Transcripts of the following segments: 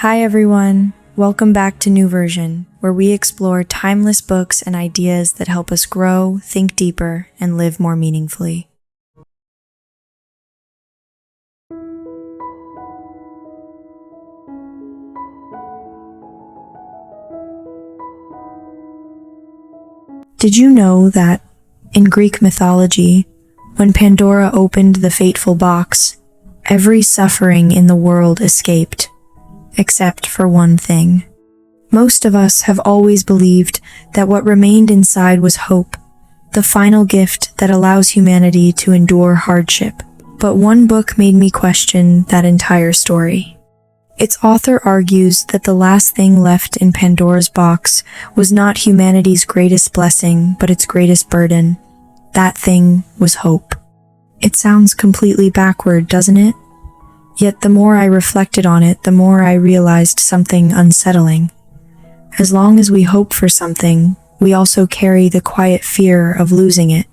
Hi everyone, welcome back to New Version, where we explore timeless books and ideas that help us grow, think deeper, and live more meaningfully. Did you know that, in Greek mythology, when Pandora opened the fateful box, every suffering in the world escaped, except for one thing? Most of us have always believed that what remained inside was hope, the final gift that allows humanity to endure hardship. But one book made me question that entire story. Its author argues that the last thing left in Pandora's box was not humanity's greatest blessing, but its greatest burden. That thing was hope. It sounds completely backward, doesn't it? Yet the more I reflected on it, the more I realized something unsettling. As long as we hope for something, we also carry the quiet fear of losing it.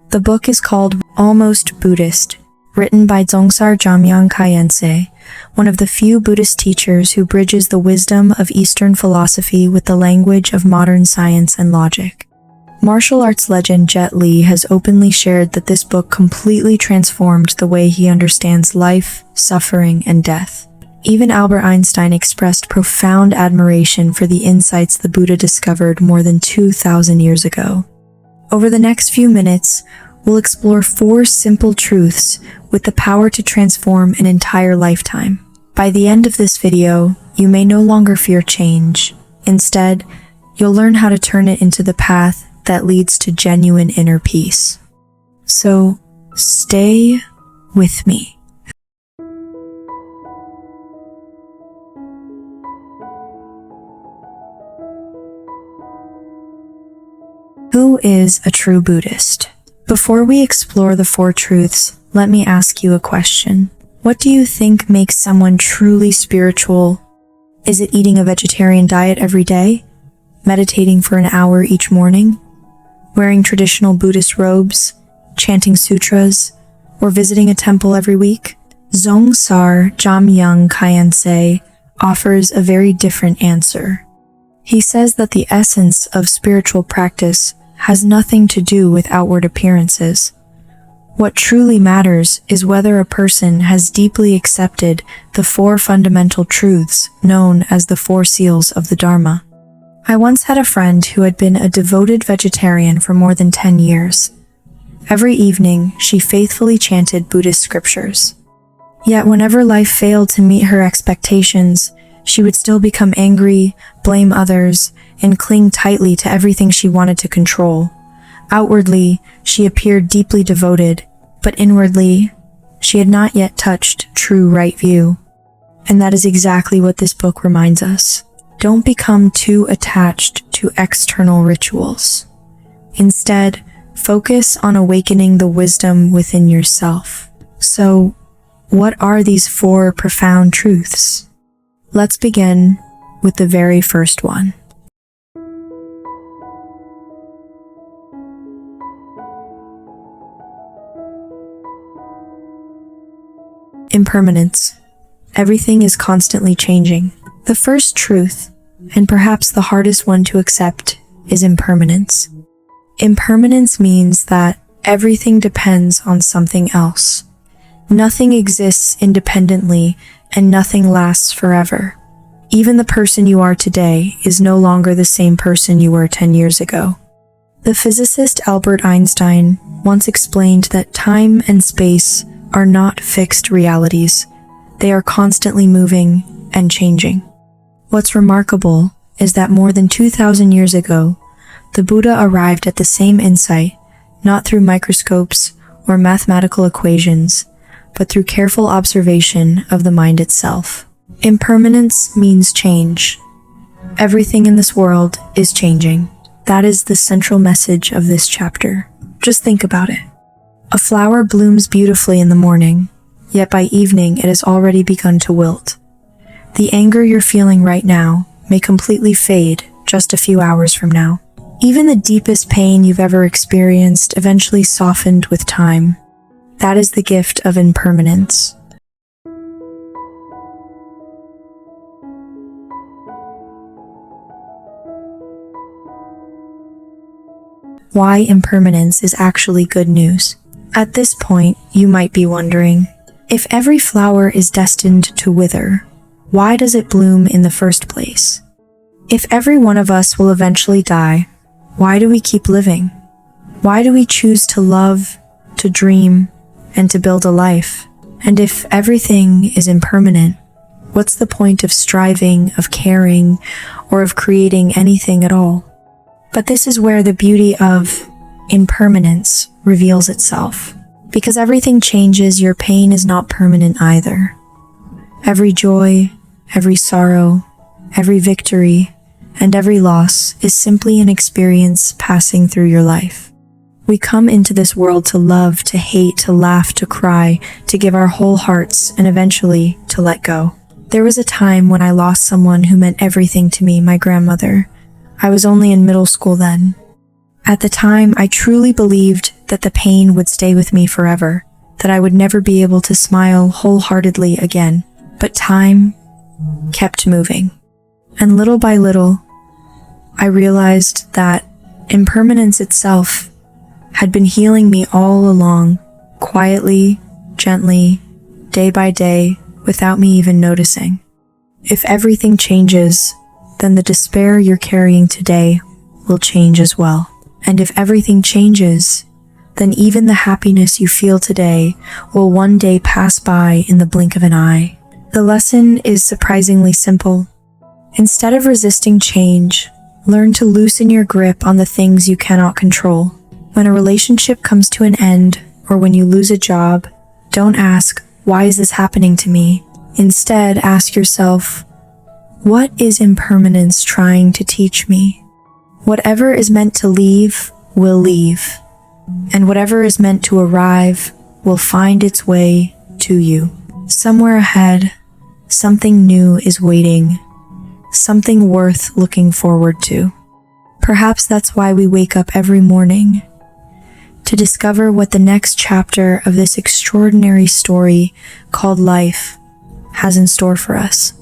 The book is called Almost Buddhist, written by Dzongsar Jamyang Khyentse, one of the few Buddhist teachers who bridges the wisdom of Eastern philosophy with the language of modern science and logic. Martial arts legend Jet Li has openly shared that this book completely transformed the way he understands life, suffering, and death. Even Albert Einstein expressed profound admiration for the insights the Buddha discovered more than 2,000 years ago. Over the next few minutes, we'll explore 4 simple truths with the power to transform an entire lifetime. By the end of this video, you may no longer fear change. Instead, you'll learn how to turn it into the path that leads to genuine inner peace. So, stay with me. Who is a true Buddhist? Before we explore the 4 truths, let me ask you a question. What do you think makes someone truly spiritual? Is it eating a vegetarian diet every day? Meditating for an hour each morning? Wearing traditional Buddhist robes? Chanting sutras? Or visiting a temple every week? Dzongsar Jamyang Khyentse offers a very different answer. He says that the essence of spiritual practice has nothing to do with outward appearances. What truly matters is whether a person has deeply accepted the 4 fundamental truths known as the 4 seals of the Dharma. I once had a friend who had been a devoted vegetarian for more than 10 years. Every evening, she faithfully chanted Buddhist scriptures. Yet whenever life failed to meet her expectations, she would still become angry, blame others, and cling tightly to everything she wanted to control. Outwardly, she appeared deeply devoted, but inwardly, she had not yet touched true right view. And that is exactly what this book reminds us. Don't become too attached to external rituals. Instead, focus on awakening the wisdom within yourself. So, what are these 4 profound truths? Let's begin with the very first one. Impermanence. Everything is constantly changing. The first truth, and perhaps the hardest one to accept, is impermanence. Impermanence means that everything depends on something else. Nothing exists independently, and nothing lasts forever. Even the person you are today is no longer the same person you were 10 years ago. The physicist Albert Einstein once explained that time and space are not fixed realities. They are constantly moving and changing. What's remarkable is that more than 2,000 years ago, the Buddha arrived at the same insight, not through microscopes or mathematical equations, but through careful observation of the mind itself. Impermanence means change. Everything in this world is changing. That is the central message of this chapter. Just think about it. A flower blooms beautifully in the morning, yet by evening it has already begun to wilt. The anger you're feeling right now may completely fade just a few hours from now. Even the deepest pain you've ever experienced eventually softened with time. That is the gift of impermanence. why impermanence is actually good news. At this point, you might be wondering, if every flower is destined to wither, why does it bloom in the first place? If every one of us will eventually die, why do we keep living? Why do we choose to love, to dream, and to build a life? And if everything is impermanent, what's the point of striving, of caring, or of creating anything at all? But this is where the beauty of impermanence reveals itself. Because everything changes, your pain is not permanent either. Every joy, every sorrow, every victory, and every loss is simply an experience passing through your life. We come into this world to love, to hate, to laugh, to cry, to give our whole hearts, and eventually to let go. There was a time when I lost someone who meant everything to me, my grandmother. I was only in middle school then. At the time, I truly believed that the pain would stay with me forever, that I would never be able to smile wholeheartedly again. But time kept moving. And little by little, I realized that impermanence itself had been healing me all along, quietly, gently, day by day, without me even noticing. If everything changes, then the despair you're carrying today will change as well. And if everything changes, then even the happiness you feel today will one day pass by in the blink of an eye. The lesson is surprisingly simple. Instead of resisting change, learn to loosen your grip on the things you cannot control. When a relationship comes to an end, or when you lose a job, don't ask, "Why is this happening to me?" Instead, ask yourself, "What is impermanence trying to teach me?" Whatever is meant to leave will leave, and whatever is meant to arrive will find its way to you. Somewhere ahead, something new is waiting, something worth looking forward to. Perhaps that's why we wake up every morning, to discover what the next chapter of this extraordinary story called life has in store for us.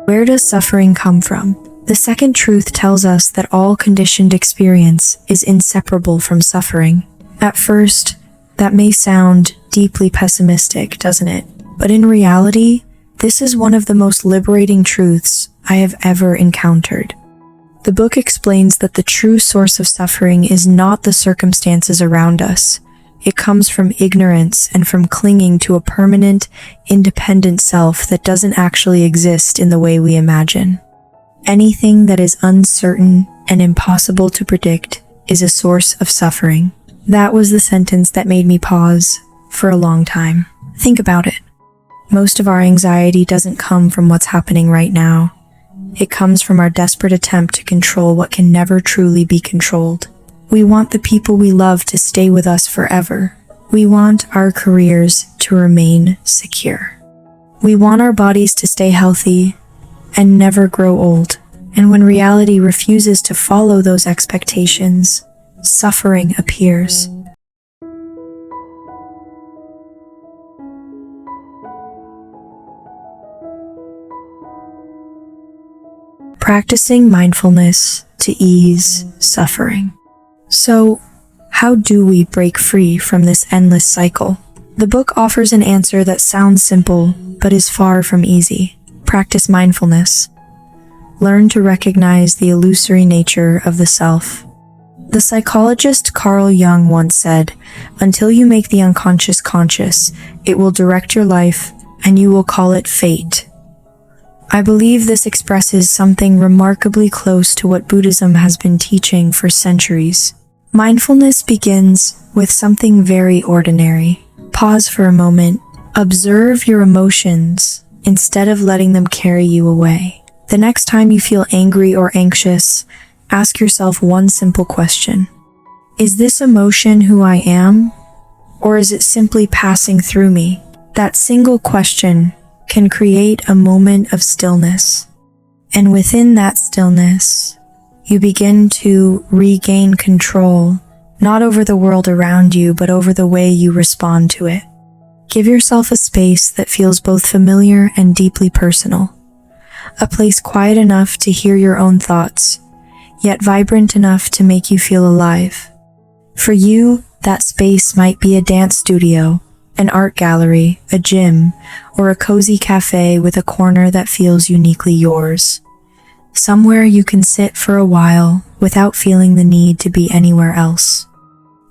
Where does suffering come from? The second truth tells us that all conditioned experience is inseparable from suffering. At first, that may sound deeply pessimistic, doesn't it? But in reality, this is one of the most liberating truths I have ever encountered. The book explains that the true source of suffering is not the circumstances around us. It comes from ignorance and from clinging to a permanent, independent self that doesn't actually exist in the way we imagine. Anything that is uncertain and impossible to predict is a source of suffering. That was the sentence that made me pause for a long time. Think about it. Most of our anxiety doesn't come from what's happening right now. It comes from our desperate attempt to control what can never truly be controlled. We want the people we love to stay with us forever. We want our careers to remain secure. We want our bodies to stay healthy and never grow old. And when reality refuses to follow those expectations, suffering appears. Practicing mindfulness to ease suffering. So, how do we break free from this endless cycle? The book offers an answer that sounds simple, but is far from easy. Practice mindfulness. Learn to recognize the illusory nature of the self. The psychologist Carl Jung once said, "Until you make the unconscious conscious, it will direct your life, and you will call it fate." I believe this expresses something remarkably close to what Buddhism has been teaching for centuries. Mindfulness begins with something very ordinary. Pause for a moment. Observe your emotions instead of letting them carry you away. The next time you feel angry or anxious, ask yourself one simple question. Is this emotion who I am, or is it simply passing through me? That single question can create a moment of stillness. And within that stillness, you begin to regain control, not over the world around you, but over the way you respond to it. Give yourself a space that feels both familiar and deeply personal. a place quiet enough to hear your own thoughts, yet vibrant enough to make you feel alive. For you, that space might be a dance studio, an art gallery, a gym, or a cozy cafe with a corner that feels uniquely yours. Somewhere you can sit for a while without feeling the need to be anywhere else.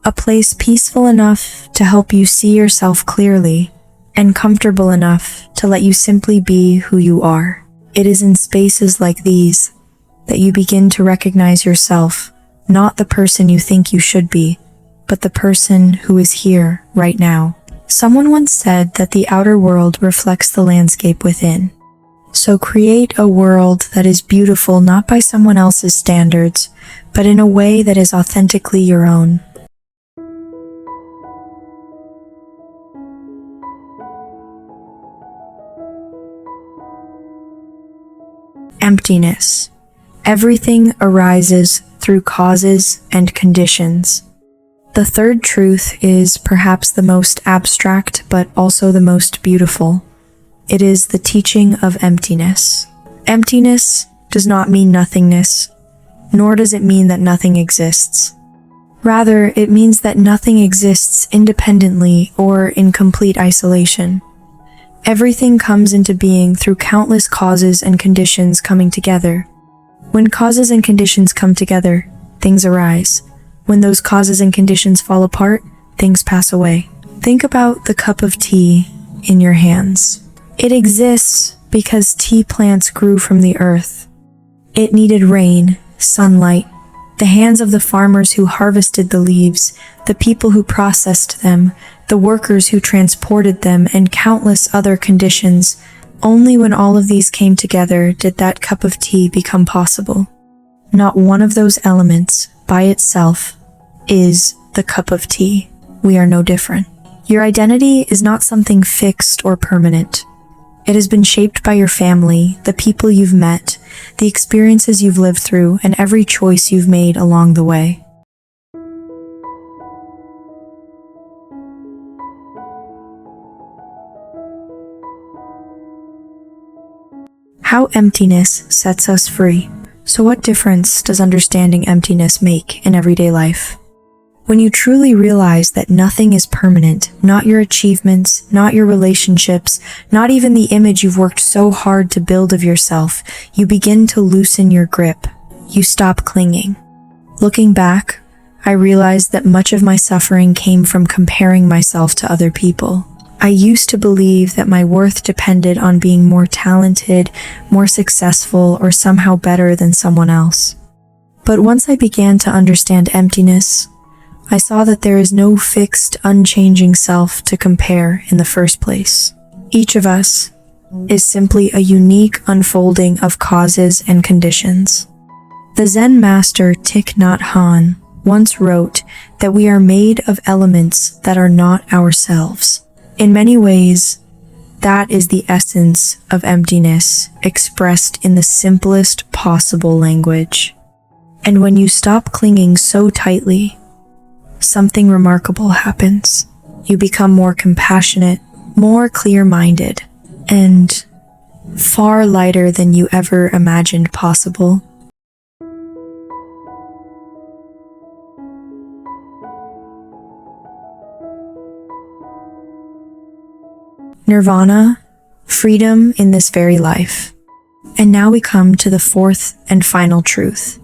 A place peaceful enough to help you see yourself clearly, and comfortable enough to let you simply be who you are. It is in spaces like these that you begin to recognize yourself, not the person you think you should be, but the person who is here right now. Someone once said that the outer world reflects the landscape within. So create a world that is beautiful not by someone else's standards, but in a way that is authentically your own. Emptiness. Everything arises through causes and conditions. The third truth is perhaps the most abstract but also the most beautiful. It is the teaching of emptiness. Emptiness does not mean nothingness, nor does it mean that nothing exists. Rather, it means that nothing exists independently or in complete isolation. Everything comes into being through countless causes and conditions coming together. When causes and conditions come together, things arise. When those causes and conditions fall apart, things pass away. Think about the cup of tea in your hands. It exists because tea plants grew from the earth. It needed rain, sunlight, the hands of the farmers who harvested the leaves, the people who processed them, the workers who transported them, and countless other conditions. Only when all of these came together did that cup of tea become possible. Not one of those elements, by itself, is the cup of tea. We are no different. Your identity is not something fixed or permanent. It has been shaped by your family, the people you've met, the experiences you've lived through, and every choice you've made along the way. How emptiness sets us free. So what difference does understanding emptiness make in everyday life? When you truly realize that nothing is permanent, not your achievements, not your relationships, not even the image you've worked so hard to build of yourself, you begin to loosen your grip. You stop clinging. Looking back, I realized that much of my suffering came from comparing myself to other people. I used to believe that my worth depended on being more talented, more successful, or somehow better than someone else. But once I began to understand emptiness, I saw that there is no fixed, unchanging self to compare in the first place. Each of us is simply a unique unfolding of causes and conditions. The Zen master Thich Nhat Hanh once wrote that we are made of elements that are not ourselves. In many ways, that is the essence of emptiness expressed in the simplest possible language. And when you stop clinging so tightly, something remarkable happens. You become more compassionate, more clear-minded, and far lighter than you ever imagined possible. Nirvana, freedom in this very life. And now we come to the fourth and final truth,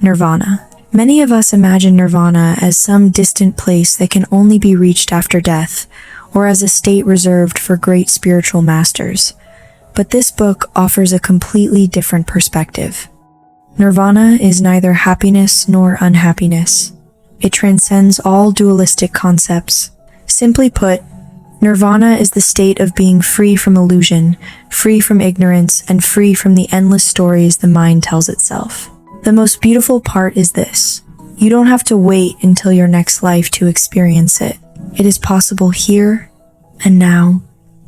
Nirvana. Many of us imagine Nirvana as some distant place that can only be reached after death, or as a state reserved for great spiritual masters. But this book offers a completely different perspective. Nirvana is neither happiness nor unhappiness. It transcends all dualistic concepts. Simply put, Nirvana is the state of being free from illusion, free from ignorance, and free from the endless stories the mind tells itself. The most beautiful part is this: you don't have to wait until your next life to experience it. It is possible here and now,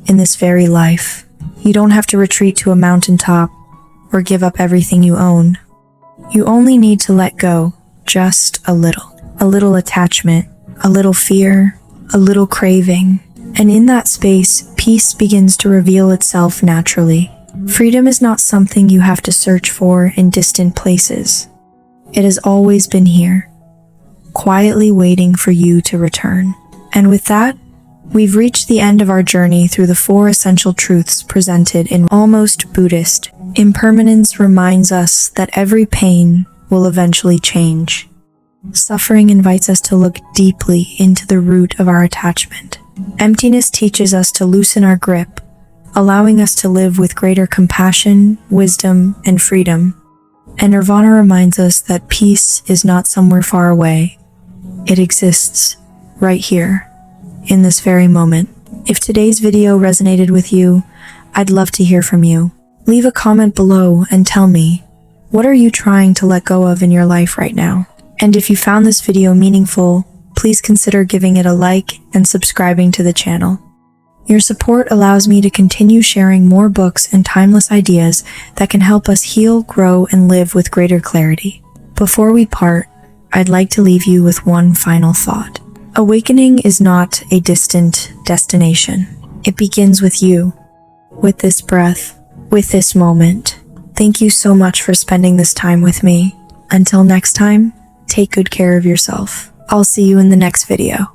in this very life. You don't have to retreat to a mountaintop or give up everything you own. You only need to let go, just a little attachment, a little fear, a little craving. And in that space, peace begins to reveal itself naturally. Freedom is not something you have to search for in distant places. It has always been here, quietly waiting for you to return. And with that, we've reached the end of our journey through the 4 essential truths presented in Almost Buddhist. Impermanence reminds us that every pain will eventually change. Suffering invites us to look deeply into the root of our attachment. Emptiness teaches us to loosen our grip, allowing us to live with greater compassion, wisdom, and freedom. And Nirvana reminds us that peace is not somewhere far away. It exists right here, in this very moment. If today's video resonated with you, I'd love to hear from you. Leave a comment below and tell me, what are you trying to let go of in your life right now? And if you found this video meaningful, please consider giving it a like and subscribing to the channel. Your support allows me to continue sharing more books and timeless ideas that can help us heal, grow, and live with greater clarity. Before we part, I'd like to leave you with one final thought. Awakening is not a distant destination. It begins with you, with this breath, with this moment. Thank you so much for spending this time with me. Until next time, take good care of yourself. I'll see you in the next video.